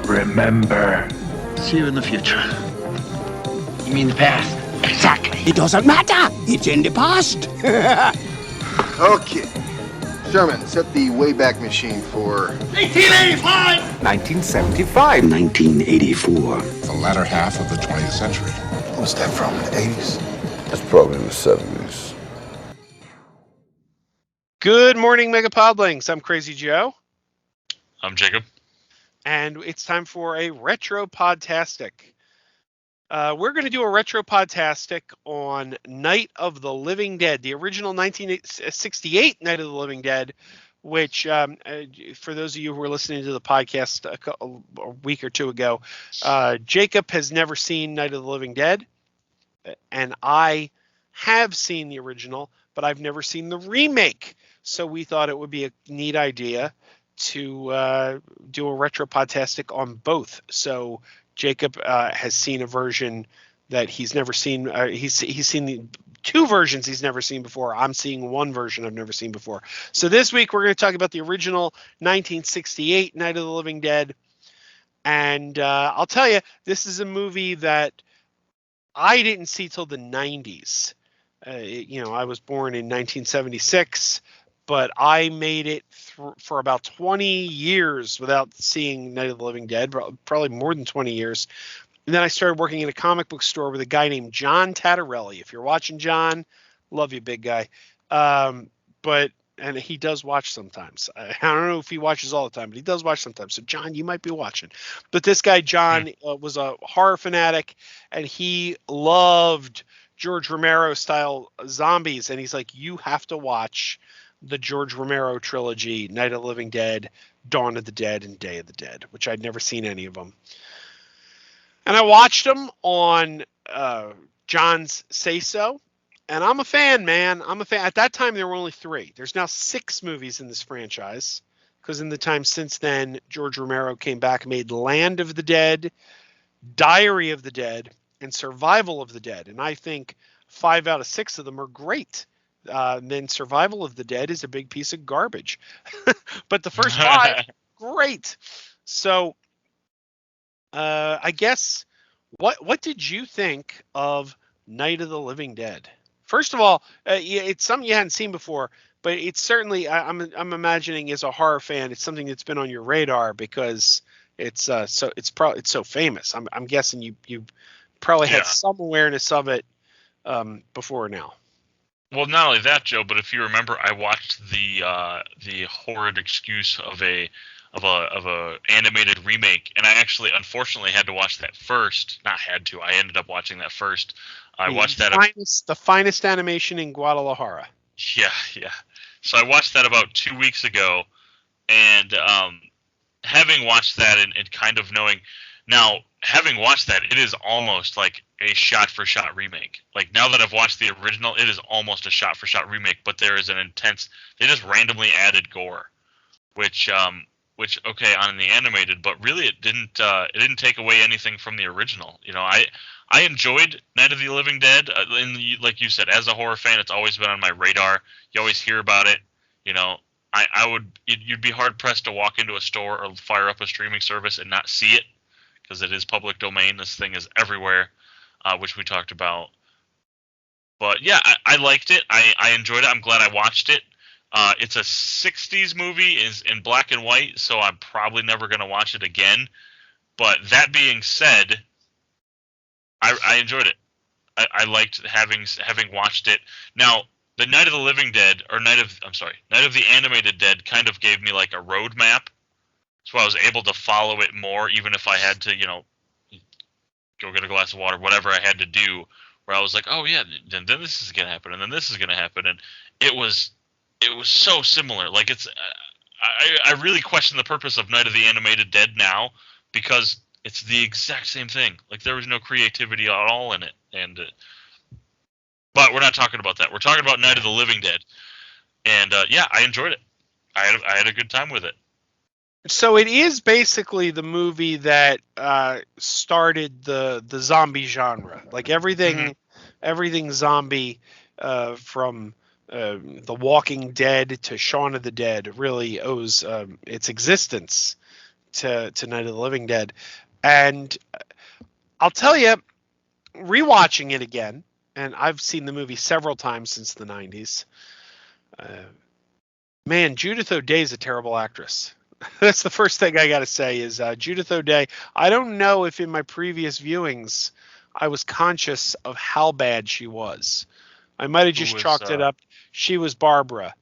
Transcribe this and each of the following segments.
Remember. See you in the future. You mean the past? Exactly. It doesn't matter. It's in the past. Okay. Sherman, set the Wayback Machine for... 1885! 1975. 1984. The latter half of the 20th century. What's that from, the 80s? That's probably in the 70s. Good morning, MegaPodlings. I'm Krazy Joe. I'm Jacob. And it's time for a Retropodtastic. We're going to do a Retropodtastic on Night of the Living Dead, the original 1968 Night of the Living Dead, which, for those of you who were listening to the podcast a week or two ago, Jacob has never seen Night of the Living Dead, and I have seen the original, but I've never seen the remake. So we thought it would be a neat idea to do a Retropodtastic on both. So Jacob has seen a version that he's never seen. He's seen the two versions he's never seen before. I'm seeing one version I've never seen before. So this week we're going to talk about the original 1968 Night of the Living Dead. And I'll tell you, this is a movie that I didn't see till the 90s. I was born in 1976. But I made it for about 20 years without seeing Night of the Living Dead, probably more than 20 years. And then I started working in a comic book store with a guy named John Tattarelli. If you're watching, John, love you, big guy. And he does watch sometimes. I don't know if he watches all the time, but he does watch sometimes. So, John, you might be watching. But this guy, John, was a horror fanatic, and he loved George Romero-style zombies. And he's like, you have to watch the George Romero trilogy, Night of the Living Dead, Dawn of the Dead, and Day of the Dead, which I'd never seen any of them. And I watched them on John's Say So, and I'm a fan, man. I'm a fan. At that time, there were only 3. There's now 6 movies in this franchise, because in the time since then, George Romero came back and made Land of the Dead, Diary of the Dead, and Survival of the Dead. And I think 5 out of 6 of them are great. Then Survival of the Dead is a big piece of garbage. But the first 5, great. So I guess what did you think of Night of the Living Dead? First of all, it's something you hadn't seen before, but it's certainly I'm imagining as a horror fan, it's something that's been on your radar because it's so famous. I'm guessing you probably had some awareness of it before now. Well, not only that, Joe, but if you remember, I watched the horrid excuse of a animated remake, and I actually, unfortunately, had to watch that first. Not had to. I ended up watching that first. I watched that. The finest animation in Guadalajara. Yeah. So I watched that about 2 weeks ago, and having watched that and kind of knowing now, having watched that, it is almost like a shot-for-shot remake. Like, now that I've watched the original, it is almost a shot-for-shot remake, but there is an intense... They just randomly added gore, which okay, on the animated, but really it didn't take away anything from the original. You know, I enjoyed Night of the Living Dead. Like you said, as a horror fan, it's always been on my radar. You always hear about it. You know, you'd be hard-pressed to walk into a store or fire up a streaming service and not see it, because it is public domain. This thing is everywhere, which we talked about. But yeah, I liked it. I enjoyed it. I'm glad I watched it. It's a 60s movie, is in black and white, so I'm probably never going to watch it again. But that being said, I enjoyed it. I liked having watched it. Now, the Night of the Living Dead, or Night of the Animated Dead kind of gave me like a roadmap. So I was able to follow it more, even if I had to, go get a glass of water, whatever I had to do, where I was like, oh yeah, then this is going to happen, and then this is going to happen. And it was so similar. Like, I really question the purpose of Night of the Animated Dead now, because it's the exact same thing. Like, there was no creativity at all in it. And but we're not talking about that. We're talking about Night of the Living Dead. And yeah, I enjoyed it. I had a good time with it. So it is basically the movie that started the zombie genre. Like everything zombie from The Walking Dead to Shaun of the Dead really owes its existence to Night of the Living Dead. And I'll tell you, rewatching it again, and I've seen the movie several times since the 90s. Man, Judith O'Dea is a terrible actress. That's the first thing I got to say is Judith O'Dea. I don't know if in my previous viewings I was conscious of how bad she was. I might have just chalked it up. She was Barbara.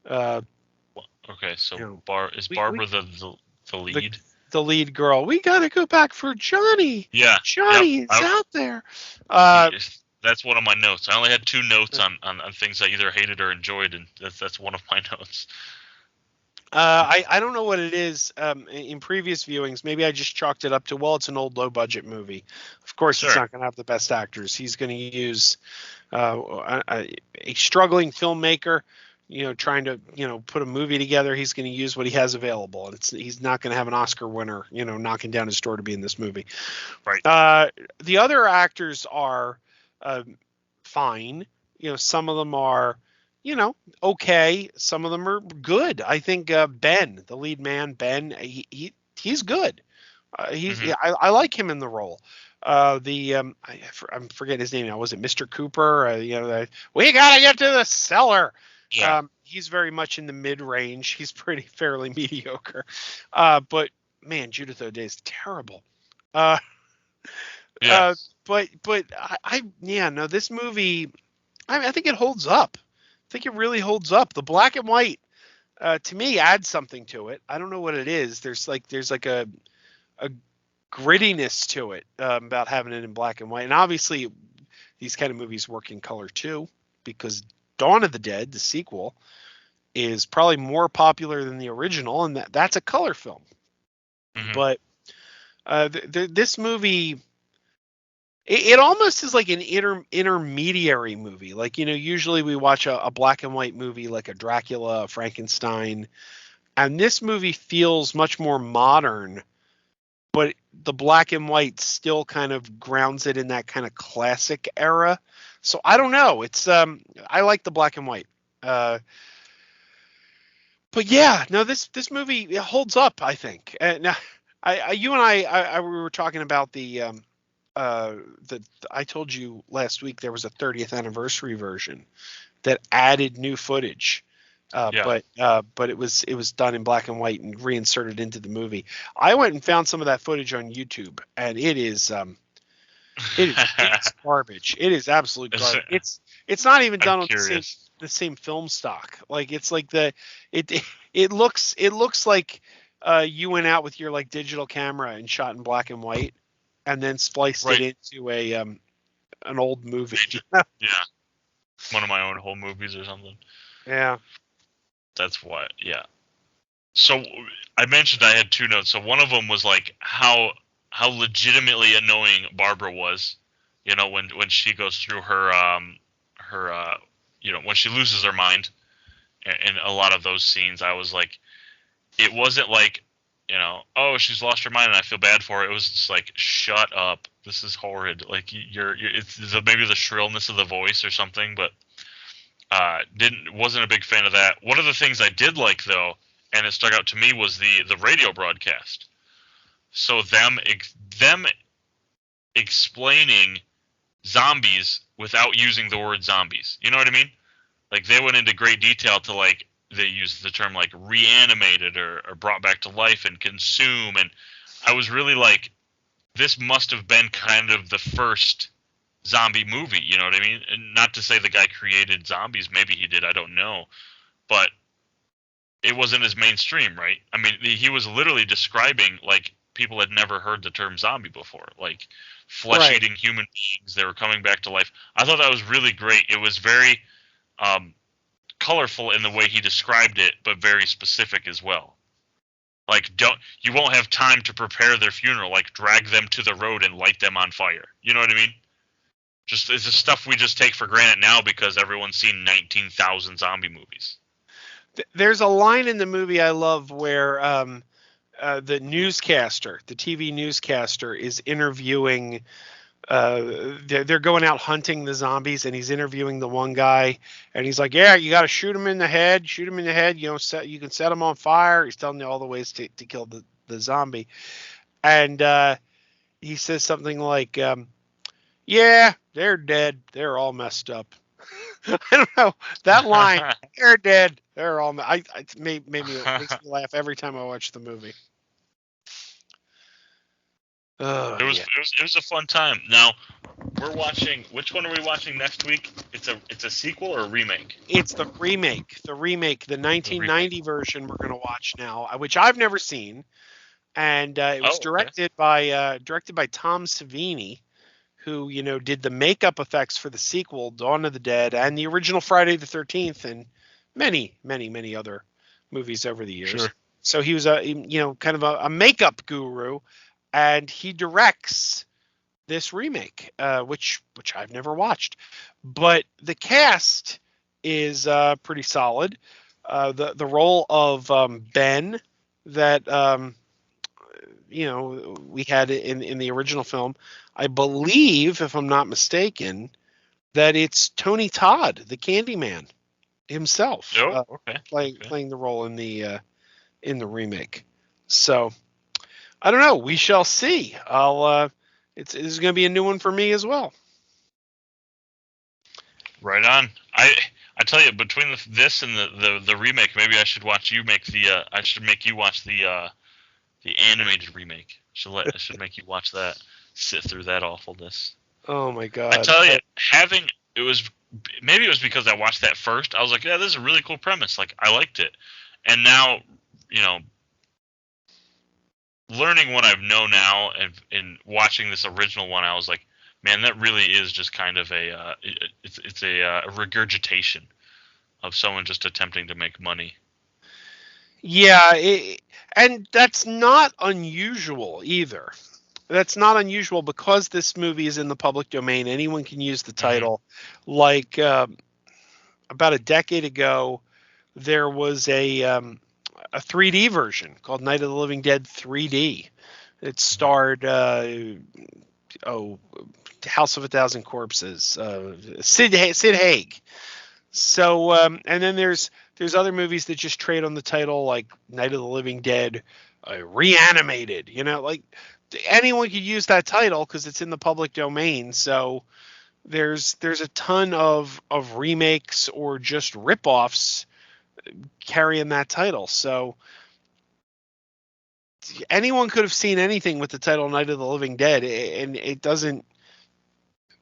Okay, so is Barbara the lead? The lead girl. We got to go back for Johnny. Yeah. Johnny is out there. That's one of my notes. I only had 2 notes on things I either hated or enjoyed, and that's one of my notes. I don't know what it is in previous viewings. Maybe I just chalked it up to, well, it's an old low-budget movie. Of course, It's not going to have the best actors. He's going to use a struggling filmmaker, trying to, put a movie together. He's going to use what he has available. And he's not going to have an Oscar winner, knocking down his door to be in this movie. Right. The other actors are fine. Some of them are, okay. Some of them are good. I think Ben, the lead man, Ben, he's good. I like him in the role. I'm forgetting his name now. Was it Mr. Cooper? We gotta get to the cellar. Yeah. He's very much in the mid-range. He's fairly mediocre. But man, Judith O'Dea is terrible. Yes. But this movie, I think it holds up. I think it really holds up. The black and white, to me, adds something to it. I don't know what it is. There's like a grittiness to it about having it in black and white. And obviously, these kind of movies work in color too, because Dawn of the Dead, the sequel, is probably more popular than the original, and that's a color film. Mm-hmm. But this movie, it almost is like an intermediary movie. Like, usually we watch a black and white movie like a Dracula, a Frankenstein, and this movie feels much more modern, but the black and white still kind of grounds it in that kind of classic era. So I don't know. It's I like the black and white. But yeah, no, this movie, it holds up, I think. Now, you and I we were talking about I told you last week there was a 30th anniversary version that added new footage. But it was done in black and white and reinserted into the movie. I went and found some of that footage on YouTube, and it's garbage. It is absolute garbage. It's not even done on the same film stock. Like, it's like it looks like you went out with your like digital camera and shot in black and white, and then spliced it into an old movie. Yeah, one of my own whole movies or something. Yeah. That's what, yeah. So I mentioned I had 2 notes. So one of them was like how legitimately annoying Barbara was, when she goes through her when she loses her mind. In a lot of those scenes, I was like, it wasn't like, oh, she's lost her mind and I feel bad for her. It was just like, shut up, this is horrid. Like it's maybe the shrillness of the voice or something, but. Wasn't a big fan of that. One of the things I did like, though, and it stuck out to me, was the radio broadcast. So them explaining zombies without using the word zombies. You know what I mean? Like, they went into great detail to, like, they used the term like reanimated or brought back to life and consume, and I was really like, this must have been kind of the first zombie movie, you know what I mean? And not to say the guy created zombies, maybe he did, I don't know, but it wasn't as mainstream, right? I mean, he was literally describing like people had never heard the term zombie before, like flesh-eating human beings. They were coming back to life. I thought that was really great. It was very colorful in the way he described it, but very specific as well. Like, you won't have time to prepare their funeral, like drag them to the road and light them on fire. You know what I mean? Just it's the stuff we just take for granted now because everyone's seen 19,000 zombie movies. There's a line in the movie I love where the newscaster, the TV newscaster, is interviewing. They're going out hunting the zombies, and he's interviewing the one guy, and he's like, "Yeah, you got to shoot him in the head. Shoot him in the head. You can set him on fire." He's telling you all the ways to kill the the zombie, and he says something like, "Yeah, they're dead. They're all messed up." I don't know that line. They're dead. They're all. It makes me laugh every time I watch the movie. It was a fun time. Now we're watching. Which one are we watching next week? It's a sequel or a remake? It's the remake. The 1990 version we're going to watch now, which I've never seen, and it was directed by Tom Savini, who did the makeup effects for the sequel, Dawn of the Dead, and the original Friday the 13th, and many other movies over the years. Sure. So he was kind of a makeup guru, and he directs this remake, which I've never watched, but the cast is pretty solid. The role of Ben that we had in the original film, I believe, if I'm not mistaken, that it's Tony Todd, the Candyman himself, playing the role in the remake. So I don't know. We shall see. It's going to be a new one for me as well. Right on. I tell you, between this and the remake, maybe I should watch you make the. I should make you watch the animated remake. I should make you watch that. Sit through that awfulness. Oh my god! I tell you, it was because I watched that first. I was like, yeah, this is a really cool premise. Like, I liked it, and now learning what I know now and watching this original one, I was like, man, that really is just kind of it's a regurgitation of someone just attempting to make money. Yeah, and that's not unusual either. That's not unusual because this movie is in the public domain. Anyone can use the title. Mm-hmm. Like about a decade ago, there was a 3D version called Night of the Living Dead 3D. It starred House of a Thousand Corpses, Sid Haig. So and then there's other movies that just trade on the title, like Night of the Living Dead Reanimated. Like anyone could use that title because it's in the public domain. So there's a ton of remakes or just ripoffs carrying that title. So anyone could have seen anything with the title Night of the Living Dead, and it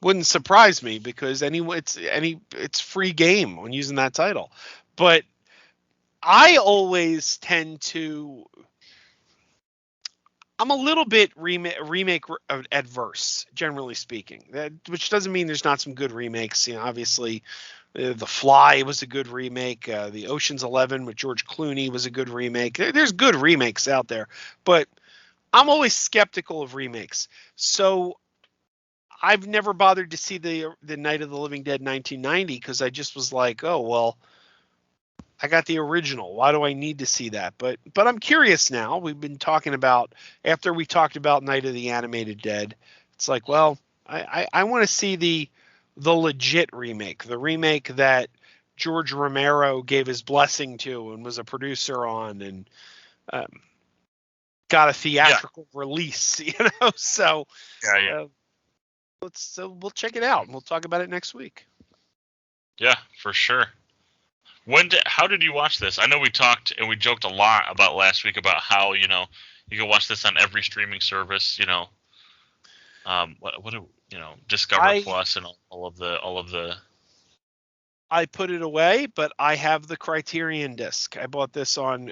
wouldn't surprise me because it's free game on using that title. But I always tend to. I'm a little bit remake adverse, generally speaking. Which doesn't mean there's not some good remakes. Obviously, The Fly was a good remake. The Ocean's 11 with George Clooney was a good remake. There's good remakes out there, but I'm always skeptical of remakes. So I've never bothered to see the Night of the Living Dead 1990 because I just was like, oh well, I got the original. Why do I need to see that? But I'm curious now. We've been talking about, after we talked about Night of the Animated Dead, it's like, well, I want to see the legit remake, the remake that George Romero gave his blessing to and was a producer on and got a theatrical release, So we'll check it out and we'll talk about it next week. Yeah, for sure. How did you watch this? I know we talked and we joked a lot about last week about how you can watch this on every streaming service. Discover Plus and all of the. I put it away, but I have the Criterion disc. I bought this on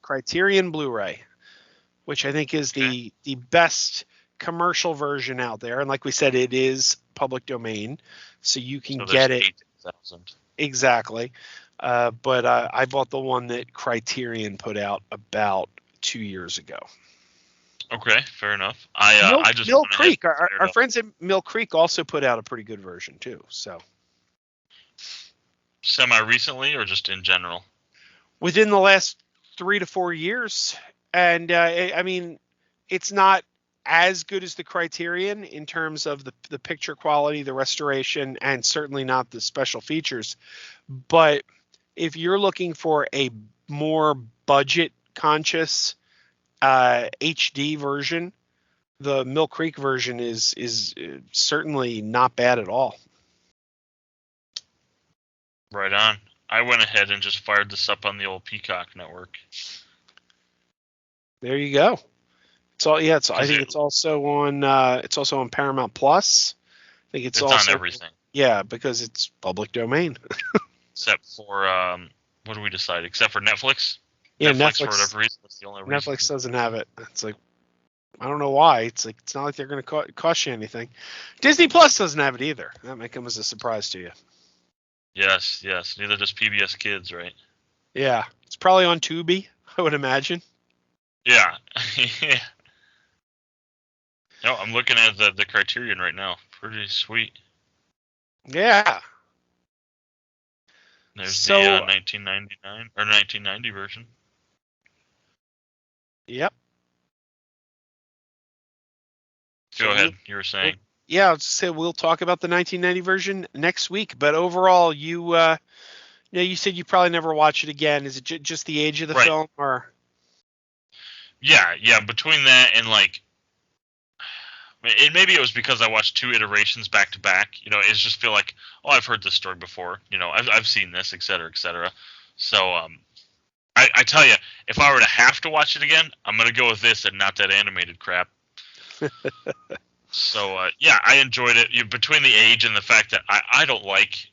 Criterion Blu-ray, which I think is the get commercial version out there. And like we said, it is public domain, so you can get it. 8,000. Exactly. But I bought the one that Criterion put out about 2 years ago. Okay, fair enough. Mill Creek, our friends at Mill Creek also put out a pretty good version too. So, semi-recently or just in general? Within the last 3 to 4 years, and I mean, it's not as good as the Criterion in terms of the picture quality, the restoration, and certainly not the special features. But if you're looking for a more budget conscious HD version, the Mill Creek version is certainly not bad at all. Right on. I went ahead and just fired this up on the old Peacock network. There you go. It's all I think it's also on Paramount Plus. I think it's also on everything. Yeah, because it's public domain. Except for what do we decide? Except for Netflix. Yeah, Netflix for whatever reason. That's the only reason. Netflix doesn't have it. It's like, I don't know why. It's like, it's not like they're going to cost you anything. Disney Plus doesn't have it either. That might come as a surprise to you. Yes. Neither does PBS Kids, right? Yeah, it's probably on Tubi, I would imagine. Yeah. Yeah. No, I'm looking at the Criterion right now. Pretty sweet. Yeah. There's the 1999 or 1990 version. Yep. Go ahead. You were saying. Yeah, I was just saying we'll talk about the 1990 version next week. But overall, you said you probably never watch it again. Is it just the age of the film, or? Yeah. Between that and maybe it was because I watched 2 iterations back to back. It just feel like, oh, I've heard this story before. I've seen this, et cetera, et cetera. So I tell you, if I were to have to watch it again, I'm gonna go with this and not that animated crap. So I enjoyed it. Between the age and the fact that I don't like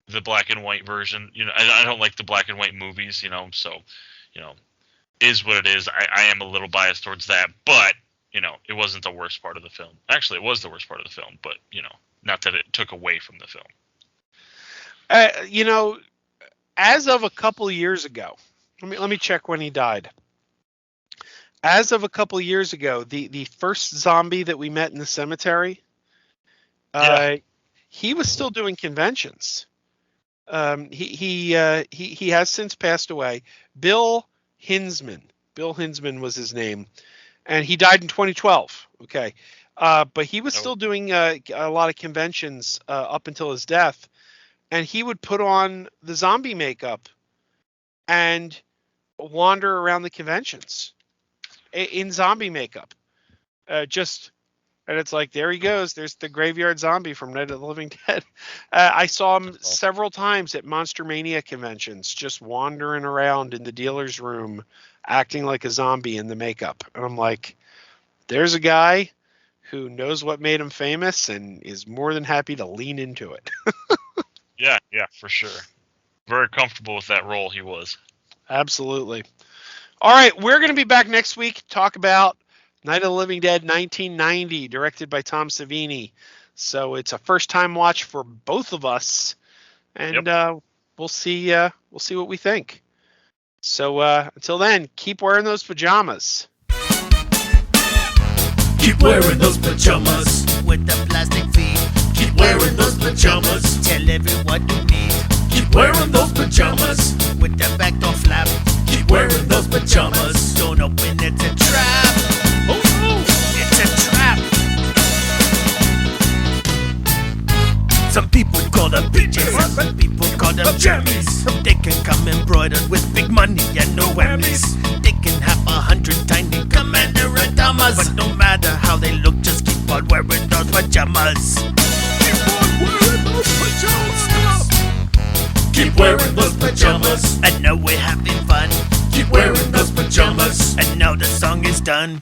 the black and white version. I don't like the black and white movies. So is what it is. I am a little biased towards that, but it wasn't the worst part of the film. Actually, it was the worst part of the film, but not that it took away from the film. As of a couple years ago, let me check when he died. As of a couple years ago, the first zombie that we met in the cemetery, he was still doing conventions. He has since passed away. Bill Hinzmann was his name, and he died in 2012. Okay, but he was still doing a lot of conventions up until his death, and he would put on the zombie makeup and wander around the conventions in zombie makeup. And it's like, there he goes. There's the graveyard zombie from Night of the Living Dead. I saw him several times at Monster Mania conventions, just wandering around in the dealer's room, acting like a zombie in the makeup. And I'm like, there's a guy who knows what made him famous and is more than happy to lean into it. Yeah, for sure. Very comfortable with that role he was. Absolutely. All right, we're going to be back next week, talk about Night of the Living Dead 1990, directed by Tom Savini. So it's a first-time watch for both of us, and we'll see what we think. So until then, keep wearing those pajamas. Keep wearing those pajamas with the plastic feet. Keep wearing those pajamas. Tell everyone you meet. Keep wearing those pajamas with the back door flap. Keep wearing those pajamas. Don't open, it's a trap. Oh no, it's a trap. Some people call them PJs, some people call them jammies. They can come embroidered with big money and no whammies. They can have 100 tiny commander Adamas, but no matter how they look, just keep on wearing those pajamas. Keep on wearing those pajamas. Keep wearing those pajamas. And now we're having fun. Keep wearing those pajamas. And now the song is done.